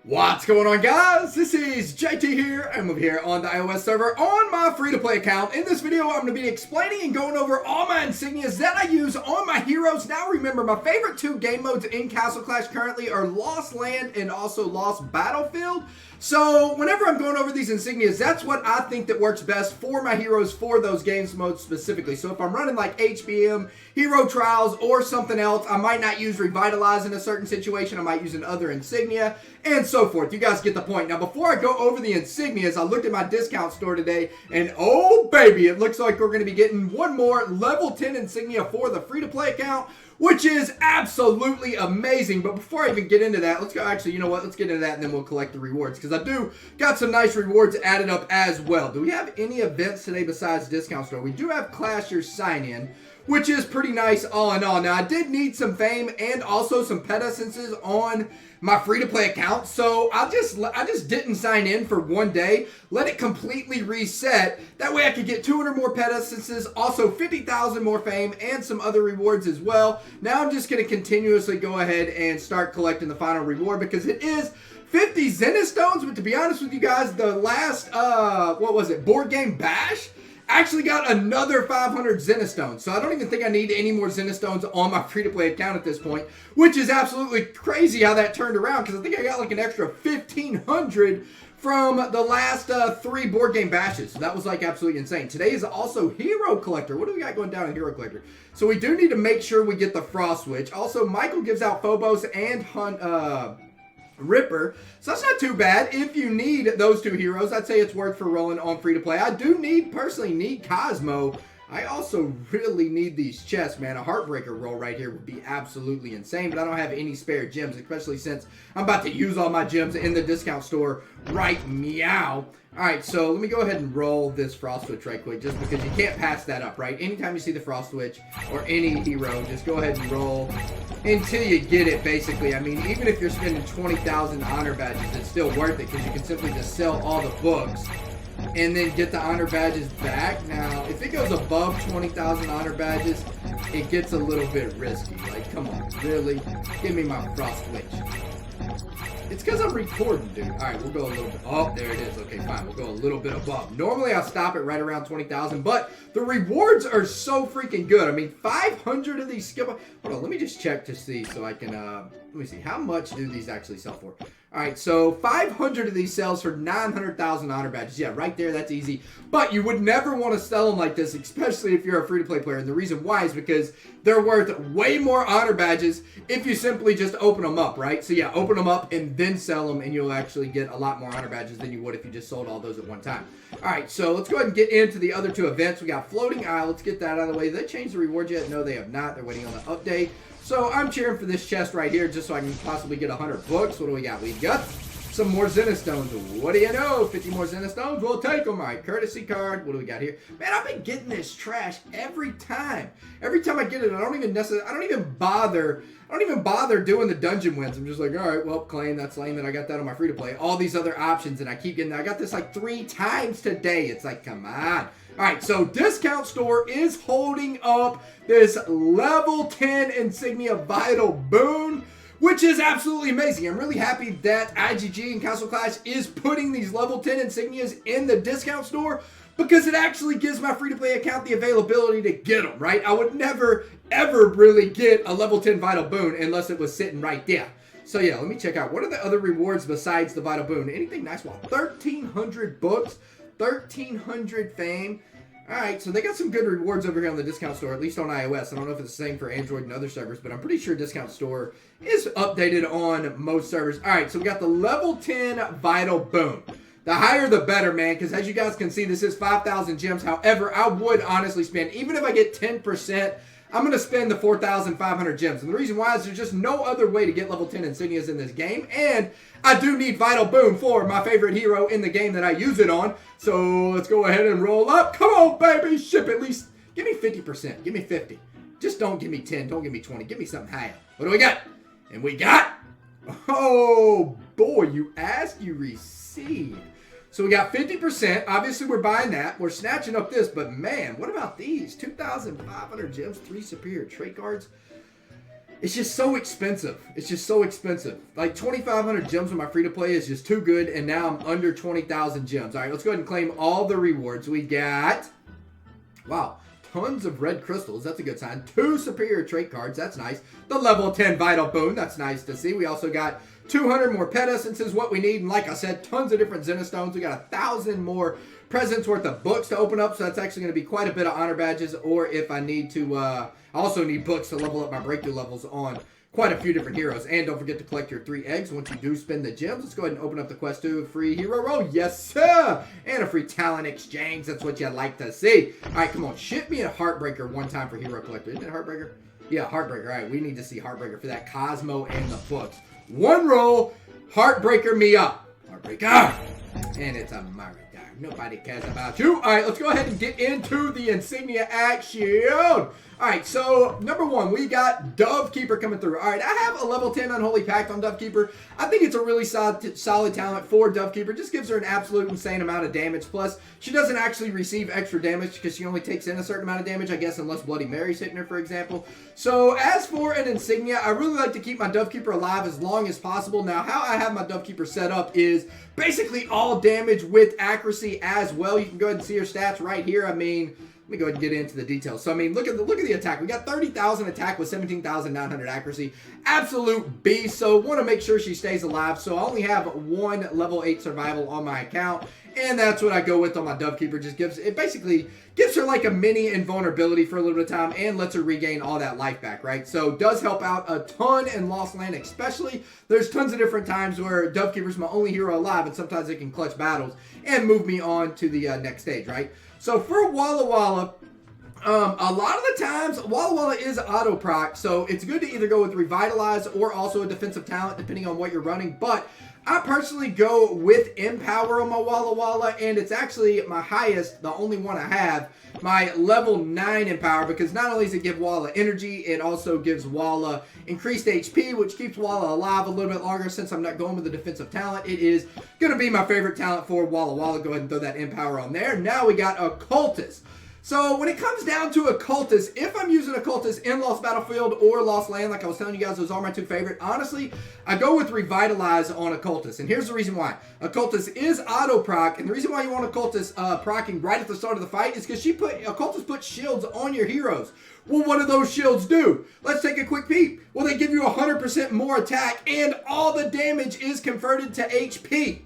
What's going on, guys? This is JT here. I'm over here on the iOS server on my free-to-play account. In this video, I'm going to be explaining and going over all my insignias that I use on my heroes. Now, remember, my favorite two game modes in Castle Clash currently are Lost Land and also Lost Battlefield. So, whenever I'm going over these insignias, that's what I think that works best for my heroes for those games modes specifically. So, if I'm running like HBM, Hero Trials, or something else, I might not use Revitalize in a certain situation. I might use another insignia, and so forth. You guys get the point. Now, before I go over the insignias, I looked at my discount store today, and oh baby, it looks like we're going to be getting one more level 10 insignia for the free-to-play account, which is absolutely amazing. But before I even get into that, let's go, actually, you know what, let's get into that and then we'll collect the rewards, because I do got some nice rewards added up as well. Do we have any events today besides discount store? We do have Clashers sign-in, which is pretty nice all in all. Now, I did need some fame and also some pet essences on my free-to-play account, so I just didn't sign in for one day, let it completely reset. That way I could get 200 more pet essences, also 50,000 more fame, and some other rewards as well. Now I'm just going to continuously go ahead and start collecting the final reward, because it is 50 Zenith Stones. But to be honest with you guys, the last, what was it, Board Game Bash? Actually got another 500 Zenith Stones. So I don't even think I need any more Zenith Stones on my free-to-play account at this point, which is absolutely crazy how that turned around, because I think I got like an extra 1,500 from the last 3 Board Game Bashes. So that was like absolutely insane. Today is also Hero Collector. What do we got going down in Hero Collector? So we do need to make sure we get the Frost Switch. Also, Michael gives out Phobos and Ripper, so that's not too bad. If you need those two heroes, I'd say it's worth for rolling on free to play. I do personally need Cosmo. I also really need these chests, man. A Heartbreaker roll right here would be absolutely insane, but I don't have any spare gems, especially since I'm about to use all my gems in the discount store right meow. Alright, so let me go ahead and roll this Frost Switch right quick, just because you can't pass that up, right? Anytime you see the Frost Switch or any hero, just go ahead and roll until you get it, basically. I mean, even if you're spending 20,000 honor badges, it's still worth it, because you can simply just sell all the books and then get the honor badges back. Now, if it goes above 20,000 honor badges, it gets a little bit risky. Like, come on, really? Give me my Frost Switch. It's because I'm recording, dude. Alright, we'll go a little bit. Oh, there it is. Okay, fine. We'll go a little bit above. Normally, I'll stop it right around 20,000, but the rewards are so freaking good. I mean, 500 of these skill... Hold on, let me just check to see so I can... let me see. How much do these actually sell for? Alright, so 500 of these sells for 900,000 honor badges. Yeah, right there, that's easy. But you would never want to sell them like this, especially if you're a free-to-play player. And the reason why is because they're worth way more honor badges if you simply just open them up, right? So yeah, open them up and then sell them, and you'll actually get a lot more honor badges than you would if you just sold all those at one time. Alright, so let's go ahead and get into the other two events. We got Floating Isle. Let's get that out of the way. Did they change the reward yet? No, they have not. They're waiting on the update. So I'm cheering for this chest right here just so I can possibly get 100 books. What do we got? We got some more Zenith Stones. What do you know? 50 more Zenith Stones. We'll take them. All right, courtesy card. What do we got here? Man, I've been getting this trash every time. Every time I get it, I don't even bother doing the dungeon wins. I'm just like, all right, well, claim, that's lame that I got that on my free to play. All these other options, and I keep getting, I got this like 3 times today. It's like, come on. Alright, so Discount Store is holding up this level 10 Insignia Vital Boon, which is absolutely amazing. I'm really happy that IGG and Castle Clash is putting these level 10 Insignias in the Discount Store, because it actually gives my free-to-play account the availability to get them, right? I would never, ever really get a level 10 Vital Boon unless it was sitting right there. So yeah, let me check out. What are the other rewards besides the Vital Boon? Anything nice? Well, 1,300 books. 1,300 fame. Alright, so they got some good rewards over here on the Discount Store, at least on iOS. I don't know if it's the same for Android and other servers, but I'm pretty sure Discount Store is updated on most servers. Alright, so we got the level 10 Vital Boon. The higher the better, man, because as you guys can see, this is 5,000 gems. However, I would honestly spend, even if I get 10%, I'm going to spend the 4,500 gems. And the reason why is there's just no other way to get level 10 insignias in this game. And I do need Vital Boon for my favorite hero in the game that I use it on. So let's go ahead and roll up. Come on, baby. Ship at least. Give me 50%. Give me 50. Just don't give me 10. Don't give me 20. Give me something higher. What do we got? And we got... Oh, boy. You ask, you receive. So we got 50%. Obviously, we're buying that. We're snatching up this. But, man, what about these? 2,500 gems, 3 superior trait cards. It's just so expensive. It's just so expensive. Like 2,500 gems on my free-to-play is just too good, and now I'm under 20,000 gems. All right, let's go ahead and claim all the rewards. We got, wow, tons of red crystals. That's a good sign. 2 superior trait cards. That's nice. The level 10 vital boon. That's nice to see. We also got 200 more pet essences, what we need. And like I said, tons of different Zenostones. We got 1,000 more presents worth of books to open up, so that's actually going to be quite a bit of honor badges. Or if I need to, I also need books to level up my breakthrough levels on quite a few different heroes. And don't forget to collect your 3 eggs once you do spend the gems. Let's go ahead and open up the quest to free hero roll. Yes, sir! And a free talent exchange. That's what you like to see. All right, come on. Ship me a Heartbreaker one time for hero collector. Isn't it Heartbreaker? Yeah, Heartbreaker. All right, we need to see Heartbreaker for that Cosmo and the books. One roll. Heartbreaker me up. Heartbreaker. And it's a Mario. Nobody cares about you. All right, let's go ahead and get into the Insignia action. All right, so number 1, we got Dove Keeper coming through. All right, I have a level 10 Unholy Pact on Dove Keeper. I think it's a really solid talent for Dove Keeper. Just gives her an absolute insane amount of damage. Plus, she doesn't actually receive extra damage because she only takes in a certain amount of damage, I guess, unless Bloody Mary's hitting her, for example. So as for an Insignia, I really like to keep my Dove Keeper alive as long as possible. Now, how I have my Dove Keeper set up is basically all damage with accuracy as well. You can go ahead and see her stats right here. I mean, let me go ahead and get into the details. So, I mean, look at the attack. We got 30,000 attack with 17,900 accuracy. Absolute beast. So, want to make sure she stays alive. So, I only have 1 level 8 survival on my account. And that's what I go with on my Dove Keeper. Just basically gives her like a mini invulnerability for a little bit of time and lets her regain all that life back, right? So does help out a ton in Lost Land, especially. There's tons of different times where Dove Keeper's my only hero alive, and sometimes it can clutch battles and move me on to the next stage, right? So for Walla Walla, a lot of the times, Walla Walla is auto proc, so it's good to either go with Revitalize or also a defensive talent, depending on what you're running. But I personally go with Empower on my Walla Walla, and it's actually my highest, the only one I have, my level 9 Empower, because not only does it give Walla energy, it also gives Walla increased HP, which keeps Walla alive a little bit longer. Since I'm not going with the defensive talent, it is going to be my favorite talent for Walla Walla. Go ahead and throw that Empower on there. Now we got Occultist. So when it comes down to Occultist, if I'm using Occultist in Lost Battlefield or Lost Land, like I was telling you guys, those are my 2 favorite. Honestly, I go with Revitalize on Occultist, and here's the reason why. Occultist is auto proc, and the reason why you want Occultist procking right at the start of the fight is because Occultist puts shields on your heroes. Well, what do those shields do? Let's take a quick peek. Well, they give you 100% more attack, and all the damage is converted to HP.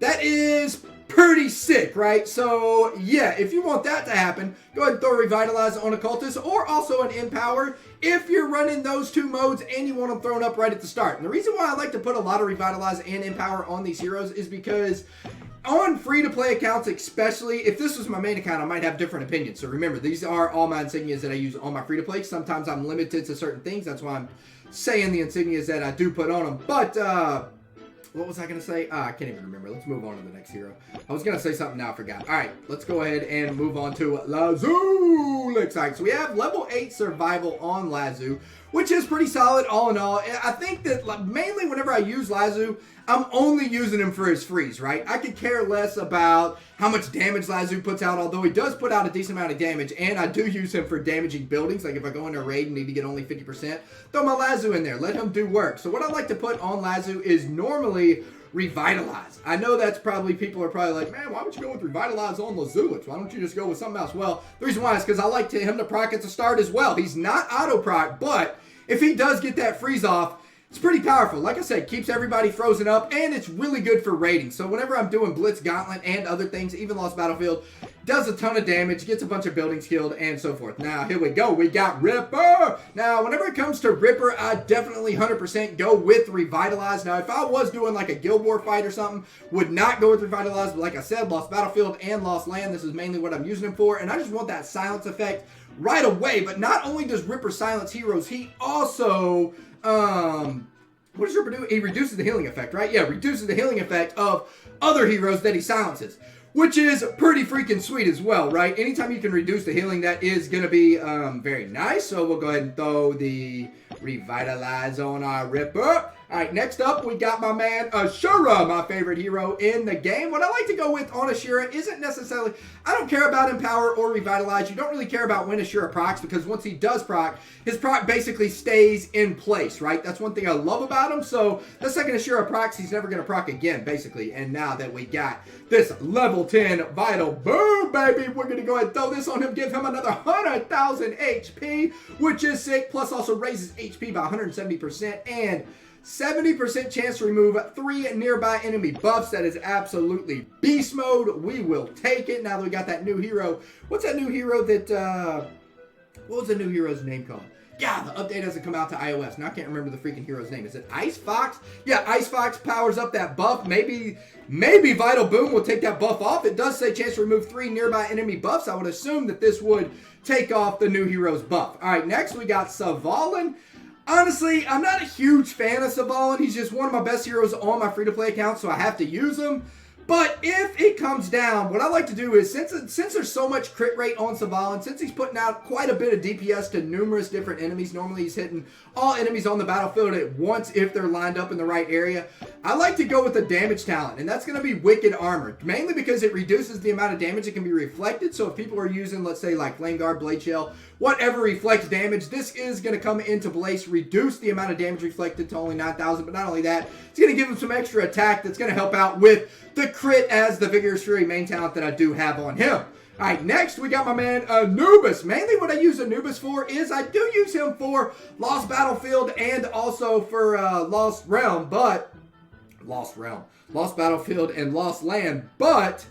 That is pretty sick, right? So, yeah, if you want that to happen, go ahead and throw Revitalize on Occultist or also an Empower if you're running those 2 modes and you want them thrown up right at the start. And the reason why I like to put a lot of Revitalize and Empower on these heroes is because on free-to-play accounts especially, if this was my main account, I might have different opinions. So remember, these are all my Insignias that I use on my free-to-play. Sometimes I'm limited to certain things. That's why I'm saying the Insignias that I do put on them. But, what was I going to say? I can't even remember. Let's move on to the next hero. I was going to say something now, I forgot. All right, let's go ahead and move on to Lazu. Looks like. So we have level 8 survival on Lazu, which is pretty solid all in all. I think that mainly whenever I use Lazu, I'm only using him for his freeze, right? I could care less about how much damage Lazu puts out, although he does put out a decent amount of damage, and I do use him for damaging buildings. Like if I go into a raid and need to get only 50%, throw my Lazu in there. Let him do work. So what I like to put on Lazu is normally Revitalize. I know that's probably, people are probably like, man, why would you go with Revitalize on Lazulix? Why don't you just go with something else? Well, the reason why is because I like him to proc at the start as well. He's not auto proc, but if he does get that freeze off, it's pretty powerful. Like I said, keeps everybody frozen up, and it's really good for raiding. So whenever I'm doing Blitz, Gauntlet, and other things, even Lost Battlefield, does a ton of damage, gets a bunch of buildings killed, and so forth. Now, here we go. We got Ripper. Now, whenever it comes to Ripper, I definitely 100% go with Revitalize. Now, if I was doing like a Guild War fight or something, would not go with Revitalize. But like I said, Lost Battlefield and Lost Land, this is mainly what I'm using him for. And I just want that silence effect right away. But not only does Ripper silence heroes, he also... what does Ripper do? He reduces the healing effect, right? Yeah, reduces the healing effect of other heroes that he silences, which is pretty freaking sweet as well, right? Anytime you can reduce the healing, that is going to be very nice. So we'll go ahead and throw the Revitalize on our Ripper. All right, next up, we got my man Ashura, my favorite hero in the game. What I like to go with on Ashura isn't necessarily, I don't care about Empower or Revitalize. You don't really care about when Ashura procs, because once he does proc, his proc basically stays in place, right? That's one thing I love about him. So the second Ashura procs, he's never going to proc again, basically. And now that we got this level 10 Vital Boom, baby, we're going to go ahead and throw this on him, give him another 100,000 HP, which is sick, plus also raises HP by 170%, and 70% chance to remove 3 nearby enemy buffs. That is absolutely beast mode. We will take it. Now that we got that new hero. What's that new hero that, what was the new hero's name called? Yeah, the update hasn't come out to iOS. Now I can't remember the freaking hero's name. Is it Ice Fox? Yeah, Ice Fox powers up that buff. Maybe Vital Boom will take that buff off. It does say chance to remove 3 nearby enemy buffs. I would assume that this would take off the new hero's buff. All right, next we got Svalin. Honestly, I'm not a huge fan of Svalin. He's just one of my best heroes on my free-to-play account, so I have to use him. But if it comes down, what I like to do is, since there's so much crit rate on Svalin, since he's putting out quite a bit of DPS to numerous different enemies, normally he's hitting all enemies on the battlefield at once if they're lined up in the right area, I like to go with the damage talent, and that's going to be Wicked Armor, mainly because it reduces the amount of damage that can be reflected. So if people are using, let's say, like Flame Guard, Blade Shell, whatever reflects damage, this is going to come into place, reduce the amount of damage reflected to only 9,000, but not only that, it's going to give him some extra attack that's going to help out with the crit as the Vigorous Fury main talent that I do have on him. All right, next we got my man Anubis. Mainly what I use Anubis for is I do use him for Lost Battlefield and also for Lost Battlefield and Lost Land, but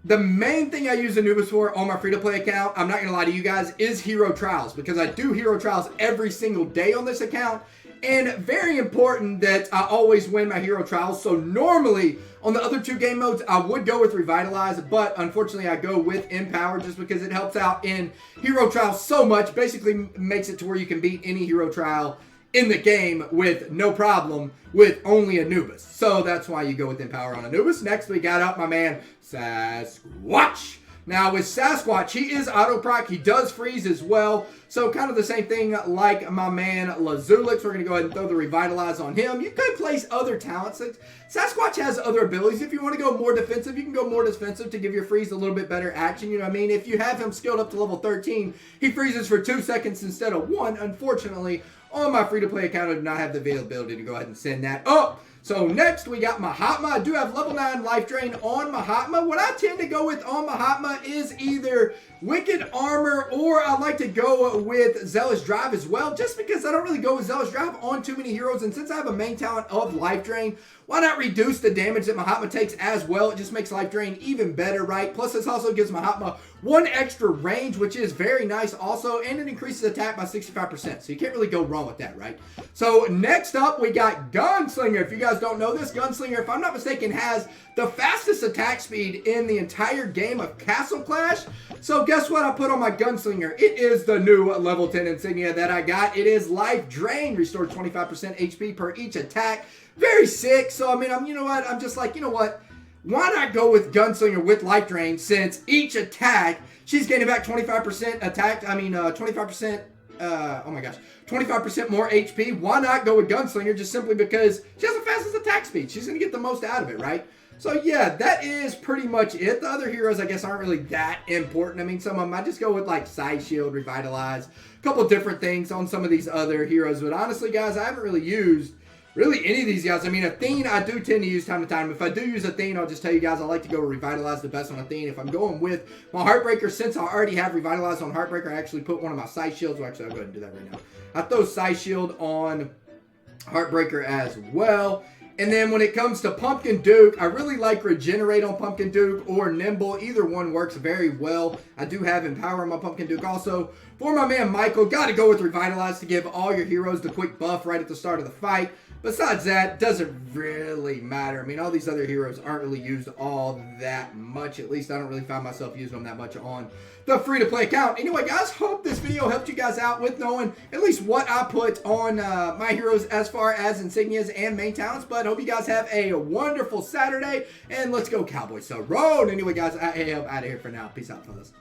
the main thing I use Anubis for on my free-to-play account, I'm not going to lie to you guys, is Hero Trials, because I do Hero Trials every single day on this account, and very important that I always win my Hero Trials. So normally, on the other 2 game modes, I would go with Revitalize, but unfortunately I go with Empower just because it helps out in Hero Trials so much, basically makes it to where you can beat any Hero Trial in the game with no problem with only Anubis. So that's why you go with Empower on Anubis. Next we got up my man Sasquatch. Now with Sasquatch, he is auto proc. He does freeze as well. So kind of the same thing like my man Lazulix. We're going to go ahead and throw the Revitalize on him. You could place other talents. Sasquatch has other abilities. If you want to go more defensive, you can go more defensive to give your freeze a little bit better action. You know what I mean? If you have him skilled up to level 13, he freezes for 2 seconds instead of 1. Unfortunately, on my free-to-play account, I do not have the availability to go ahead and send that up. So next, we got Mahatma. I do have level 9 life drain on Mahatma. What I tend to go with on Mahatma is either Wicked Armor or I like to go with Zealous Drive as well, just because I don't really go with Zealous Drive on too many heroes. And since I have a main talent of life drain, why not reduce the damage that Mahatma takes as well? It just makes life drain even better, right? Plus, this also gives Mahatma 1 extra range, which is very nice also, and it increases attack by 65%. So you can't really go wrong with that, right? So next up, we got Gunslinger. If you guys don't know this, Gunslinger, if I'm not mistaken, has the fastest attack speed in the entire game of Castle Clash. So guess what I put on my Gunslinger? It is the new level 10 insignia that I got. It is Life Drain, restores 25% HP per each attack. Very sick. So, I mean, you know what? I'm just like, you know what? Why not go with Gunslinger with Life Drain, since each attack, she's gaining back 25% attack, 25%, oh my gosh, 25% more HP. Why not go with Gunslinger just simply because she has the fastest attack speed? She's going to get the most out of it, right? So yeah, that is pretty much it. The other heroes, I guess, aren't really that important. I mean, some of them, I just go with like Side Shield, Revitalize, a couple different things on some of these other heroes. But honestly, guys, I haven't really used any of these guys. I mean, Athene, I do tend to use time to time. If I do use Athene, I'll just tell you guys, I like to go Revitalize the best on Athene. If I'm going with my Heartbreaker, since I already have Revitalize on Heartbreaker, I actually put one of my Side Shields. Well, actually, I'll go ahead and do that right now. I throw Side Shield on Heartbreaker as well. And then when it comes to Pumpkin Duke, I really like Regenerate on Pumpkin Duke or Nimble. Either one works very well. I do have Empower on my Pumpkin Duke also. For my man Michael, got to go with Revitalize to give all your heroes the quick buff right at the start of the fight. Besides that, doesn't really matter. I mean, all these other heroes aren't really used all that much. At least I don't really find myself using them that much on the free-to-play account. Anyway, guys, hope this video helped you guys out with knowing at least what I put on my heroes as far as Insignias and main talents. But hope you guys have a wonderful Saturday, and let's go Cowboys. So road. Anyway, guys, I am out of here for now. Peace out, fellas.